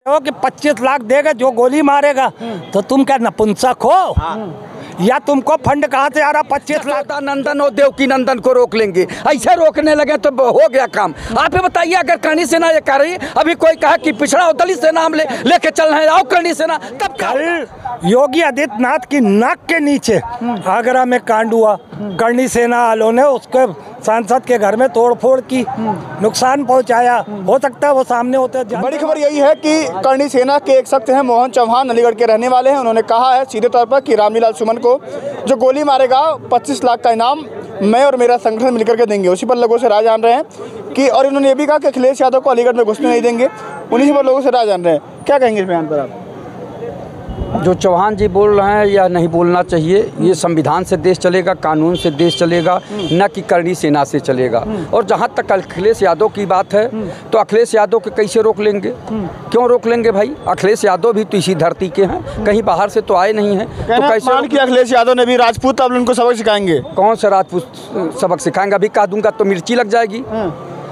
हो कि 25 लाख देगा जो गोली मारेगा, तो तुम क्या नपुंसक हो? या तुमको फंड कहाँ से आ रहा 25 लाख? नंदन और देवकी नंदन को रोक लेंगे, ऐसे रोकने लगे तो हो गया काम। आप ही बताइए, अगर करणी सेना ये कह रही, अभी कोई कहा कि पिछड़ा और दलित से नाम लेके चल रहे हैं, आओ करणी सेना, तब कल योगी आदित्यनाथ की नाक के नीचे आगरा में कांड हुआ, करणी सेना वालों ने उसके सांसद के घर में तोड़फोड़ की, नुकसान पहुंचाया। हो सकता है वो सामने होते। बड़ी खबर यही है कि करणी सेना के एक शख्स हैं मोहन चौहान, अलीगढ़ के रहने वाले हैं। उन्होंने कहा है सीधे तौर पर कि रामलीला सुमन को जो गोली मारेगा 25 लाख का इनाम मैं और मेरा संगठन मिलकर के देंगे। उसी पर लोगों से राय जान रहे हैं कि, और इन्होंने ये भी कहा कि अखिलेश यादव को अलीगढ़ में घुसने नहीं देंगे। उन्हीं पर लोगों से राय जान रहे हैं, क्या कहेंगे इस बयान पर आप? जो चौहान जी बोल रहे हैं या नहीं बोलना चाहिए, ये संविधान से देश चलेगा, कानून से देश चलेगा, न कि करणी सेना से चलेगा। और जहाँ तक अखिलेश यादव की बात है, तो अखिलेश यादव को कैसे रोक लेंगे? क्यों रोक लेंगे भाई? अखिलेश यादव भी तो इसी धरती के हैं, कहीं बाहर से तो आए नहीं हैं। तो कैसे कि अखिलेश यादव ने भी राजपूत, अब उनको सबक सिखाएंगे? कौन सा राजपूत सबक सिखाएंगे? अभी कह दूंगा तो मिर्ची लग जाएगी,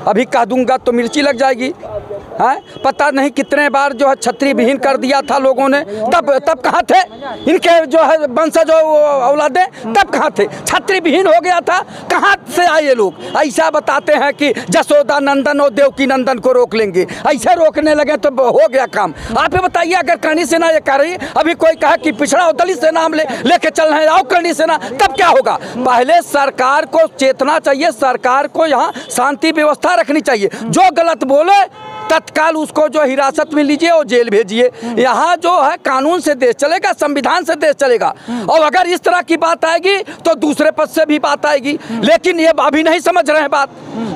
अभी कह दूंगा तो मिर्ची लग जाएगी। है पता नहीं कितने बार जो है छतरी विहीन कर दिया था लोगों ने, तब कहाँ थे इनके जो है वंशज औलादे? तब कहाँ थे? छतरी विहीन हो गया था, कहाँ से आए ये लोग? ऐसा बताते हैं कि जसोदा नंदन और देवकी नंदन को रोक लेंगे, ऐसे रोकने लगे तो हो गया काम। आप ही बताइए, अगर करणी सेना ये कह रही, अभी कोई कहा कि पिछड़ा और दलित से नाम लेके चल रहे हैं, आओ करणी सेना, तब क्या होगा? पहले सरकार को चेतना चाहिए, सरकार को यहाँ शांति व्यवस्था रखनी चाहिए। जो गलत बोले तत्काल उसको जो हिरासत में लीजिए और जेल भेजिए। यहाँ जो है कानून से देश चलेगा, संविधान से देश चलेगा। और अगर इस तरह की बात आएगी तो दूसरे पद से भी बात आएगी। लेकिन ये अभी नहीं समझ रहे हैं बात,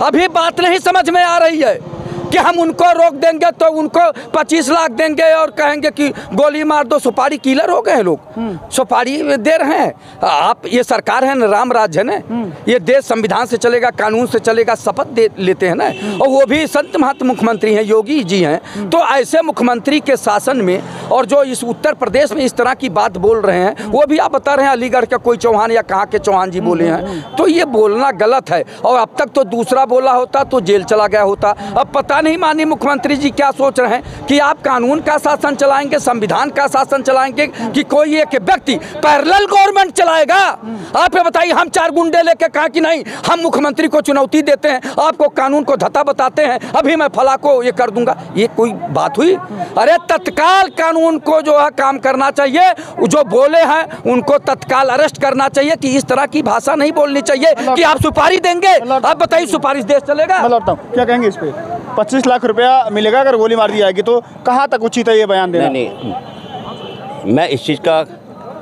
अभी बात नहीं समझ में आ रही है कि हम उनको रोक देंगे तो उनको 25 लाख देंगे और कहेंगे कि गोली मार दो। सुपारी किलर हो गए लोग, सुपारी दे रहे हैं। आप, ये सरकार है ना, राम राज्य है ना, ये देश संविधान से चलेगा, कानून से चलेगा, शपथ दे लेते हैं ना। और वो भी संत महंत मुख्यमंत्री हैं, योगी जी हैं। तो ऐसे मुख्यमंत्री के शासन में और जो इस उत्तर प्रदेश में इस तरह की बात बोल रहे हैं, वो भी आप बता रहे हैं अलीगढ़ का कोई चौहान या कहाँ के चौहान जी बोले हैं, तो ये बोलना गलत है। और अब तक तो दूसरा बोला होता तो जेल चला गया होता। अब पता नहीं माननीय मुख्यमंत्री जी क्या सोच रहे हैं कि आप कानून का शासन चलाएंगे, संविधान का शासन चलाएंगे, कि कोई एक व्यक्ति पैरेलल गवर्नमेंट चलाएगा? आप ये बताइए, हम 4 गुंडे लेके कहा कि नहीं हम मुख्यमंत्री को चुनौती देते हैं, आपको कानून को धता बताते हैं, अभी मैं फला को ये कर दूंगा, ये कोई बात हुई? अरे तत्काल कानून को जो है काम करना चाहिए, जो बोले हैं उनको तत्काल अरेस्ट करना चाहिए। कि इस तरह की भाषा नहीं बोलनी चाहिए कि आप सुपारी देंगे। आप बताइए, सुपारी देश चलेगा? क्या कहेंगे इस पे? 25 लाख रुपया मिलेगा अगर गोली मार दी जाएगी, तो कहाँ तक उचित है ये बयान देना? नहीं, मैं इस चीज़ का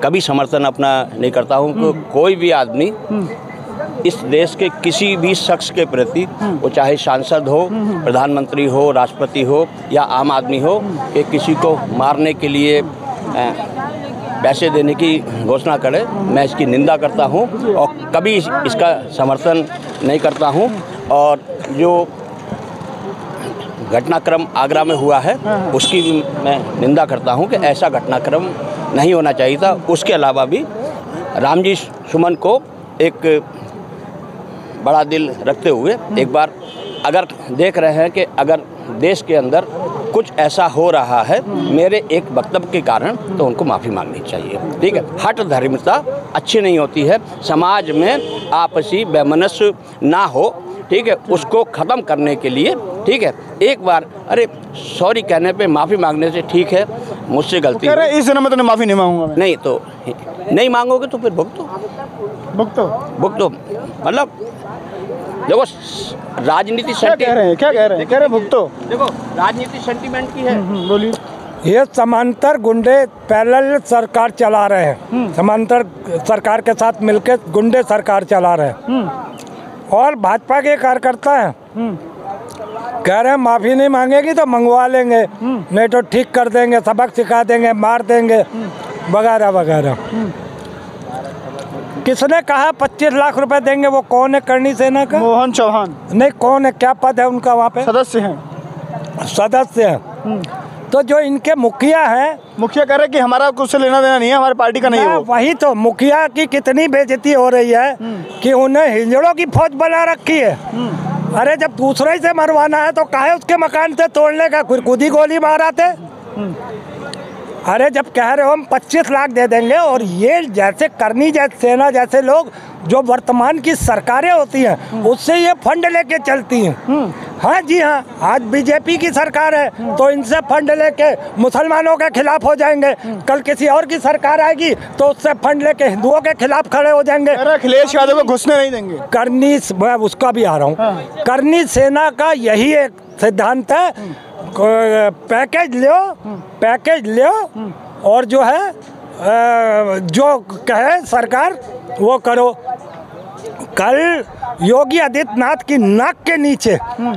कभी समर्थन अपना नहीं करता हूँ कि कोई भी आदमी इस देश के किसी भी शख्स के प्रति, वो चाहे सांसद हो, प्रधानमंत्री हो, राष्ट्रपति हो या आम आदमी हो, कि किसी को मारने के लिए पैसे देने की घोषणा करे। मैं इसकी निंदा करता हूँ और कभी इसका समर्थन नहीं करता हूँ। और जो घटनाक्रम आगरा में हुआ है उसकी भी मैं निंदा करता हूं कि ऐसा घटनाक्रम नहीं होना चाहिए था। उसके अलावा भी रामजी सुमन को एक बड़ा दिल रखते हुए एक बार अगर देख रहे हैं कि अगर देश के अंदर कुछ ऐसा हो रहा है मेरे एक वक्तव्य के कारण, तो उनको माफ़ी मांगनी चाहिए। ठीक है, हठ धर्मिता अच्छी नहीं होती है, समाज में आपसी वैमनस्य ना हो, ठीक है, उसको ख़त्म करने के लिए, ठीक है, एक बार अरे सॉरी कहने पे माफ़ी मांगने से ठीक है, मुझसे गलती है। इस जन्म में तो माफ़ी नहीं मांगूंगा। नहीं तो नहीं मांगोगे तो फिर भुगतो मतलब देखो राजनीति क्या कह रहे हैं भुगतो। देखो राजनीति सेंटीमेंट की है। बोलिए। ये समांतर गुंडे पैरेलल सरकार चला रहे हैं, समांतर सरकार के साथ मिलकर गुंडे सरकार चला रहे हैं। और भाजपा के कार्यकर्ता हैं, कह रहे हैं माफ़ी नहीं मांगेगी तो मंगवा लेंगे, नहीं तो ठीक कर देंगे, सबक सिखा देंगे, मार देंगे, वगैरह वगैरह। किसने कहा 25 लाख रुपए देंगे? वो कौन है करणी सेना का? मोहन चौहान। नहीं, कौन है, क्या पद है उनका वहाँ पे? सदस्य हैं। तो जो इनके मुखिया हैं, मुखिया कह रहे कि हमारा कुछ से लेना देना नहीं है, हमारी पार्टी का नहीं है। वही तो, मुखिया की कितनी बेइज्जती हो रही है कि उन्हें हिजड़ों की फौज बना रखी है। अरे जब दूसरे से मरवाना है तो काहे उसके मकान से तोड़ने का, खुद ही गोली मारा थे। अरे जब कह रहे हो हम 25 लाख दे देंगे, और ये जैसे करनी जैसे सेना जैसे लोग जो वर्तमान की सरकारें होती हैं उससे ये फंड लेके चलती हैं। हाँ जी हाँ, आज बीजेपी की सरकार है तो इनसे फंड लेके मुसलमानों के खिलाफ हो जाएंगे, कल किसी और की सरकार आएगी तो उससे फंड लेके हिंदुओं के खिलाफ खड़े हो जाएंगे। अखिलेश यादव को घुसने नहीं देंगे। करनी, मैं उसका भी आ रहा हूँ, करनी सेना का यही एक सिद्धांत है, पैकेज लो और जो है जो कहे सरकार वो करो। कल योगी आदित्यनाथ की नाक के नीचे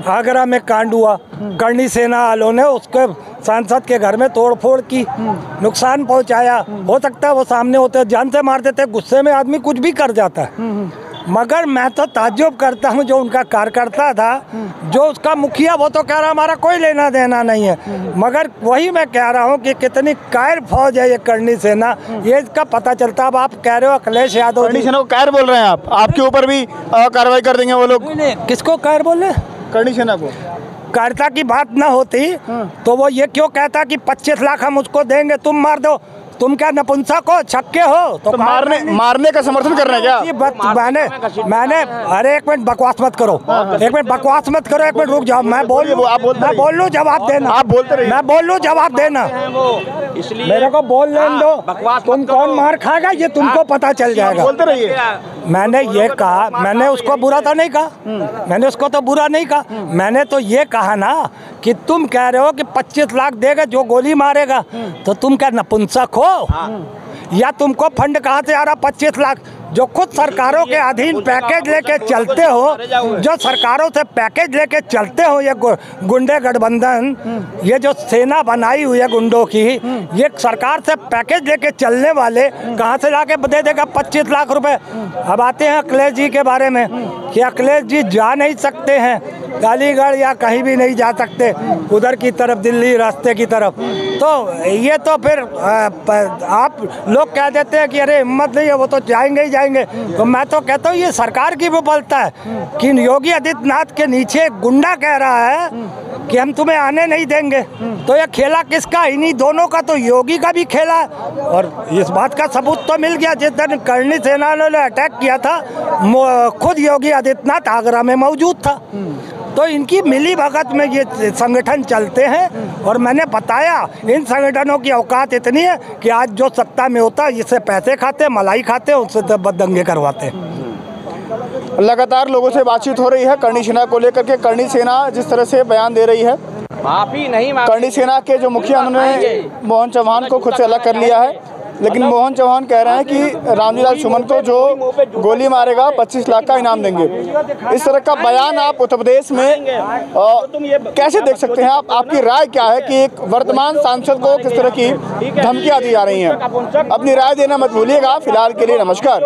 आगरा में कांड हुआ, करनी सेना वालों ने उसके सांसद के घर में तोड़फोड़ की, नुकसान पहुंचाया। हो सकता है वो सामने होते जान से मार देते, गुस्से में आदमी कुछ भी कर जाता है। मगर मैं तो ताज्जुब करता हूँ, जो उनका कार्यकर्ता था, जो उसका मुखिया, वो तो कह रहा हमारा कोई लेना देना नहीं है। मगर वही मैं कह रहा हूँ कि कितनी कायर फौज है ये करनी सेना, ये इसका पता चलता। अब आप कह रहे हो अखिलेश यादव करनी सेना को कायर बोल रहे हैं आप, आपके ऊपर भी कार्रवाई कर देंगे वो लोग। किसको कायर बोले? करनी सेना को। कायरता की बात ना होती तो वो ये क्यों कहता कि 25 लाख हम उसको देंगे, तुम मार दो। तुम क्या नपुंसक हो, छक्के हो? तो मारने का समर्थन कर रहे हैं क्या? मैंने अरे एक मिनट बकवास मत करो, एक मिनट बकवास मत करो, एक मिनट रुक जाओ, मैं बोल लूँ जवाब देना। आप बोलते रहिए। मैं बोल लूँ जवाब देना, इसलिए मेरे को बोल लेने दो। तुम कौन मार खाएगा ये तुमको पता चल जाएगा। बोलते रहिए। मैंने ये कहा, मैंने उसको बुरा तो नहीं कहा, मैंने उसको तो बुरा नहीं कहा। मैंने तो ये कहा ना कि तुम कह रहे हो कि 25 लाख देगा जो गोली मारेगा, तो तुम क्या नपुंसक हो? या तुमको फंड कहाँ से आ रहा 25 लाख? जो खुद सरकारों के अधीन पैकेज लेके चलते हो, जो सरकारों से पैकेज लेके चलते हो, ये गुंडे गठबंधन, ये जो सेना बनाई हुई है गुंडों की, ये सरकार से पैकेज लेके चलने वाले कहाँ से लाके दे देगा 25 लाख रुपए? अब आते हैं अखिलेश जी के बारे में कि अखिलेश जी जा नहीं सकते हैं अलीगढ़ या कहीं भी नहीं जा सकते उधर की तरफ, दिल्ली रास्ते की तरफ। तो ये तो फिर आप लोग कह देते हैं कि अरे हिम्मत नहीं है, वो तो जाएंगे ही जाएंगे। तो मैं तो कहता हूँ ये सरकार की विफलता है कि योगी आदित्यनाथ के नीचे गुंडा कह रहा है कि हम तुम्हें आने नहीं देंगे। तो ये खेला किसका? इन्हीं दोनों का, तो योगी का भी खेला। और इस बात का सबूत तो मिल गया, जिस दिन करनी सेना ने अटैक किया था खुद योगी आदित्यनाथ आगरा में मौजूद था। तो इनकी मिली भगत में ये संगठन चलते हैं। और मैंने बताया इन संगठनों की औकात इतनी है कि आज जो सत्ता में होता है इससे पैसे खाते, मलाई खाते, उससे दंगे करवाते हैं। लगातार लोगों से बातचीत हो रही है करनी सेना को लेकर के। करनी सेना जिस तरह से बयान दे रही है, माफी नहीं, करनी सेना के जो मुखिया उन्होंने मोहन चौहान को खुद से अलग कर लिया है, लेकिन मोहन चौहान कह रहे हैं कि रामजी सुमन को जो गोली मारेगा 25 लाख का इनाम देंगे। इस तरह का बयान आप उत्तर प्रदेश में कैसे देख सकते हैं? आपकी राय क्या है कि एक वर्तमान सांसद को किस तरह की धमकियां दी जा रही हैं? अपनी राय देना मत भूलिएगा। फिलहाल के लिए नमस्कार।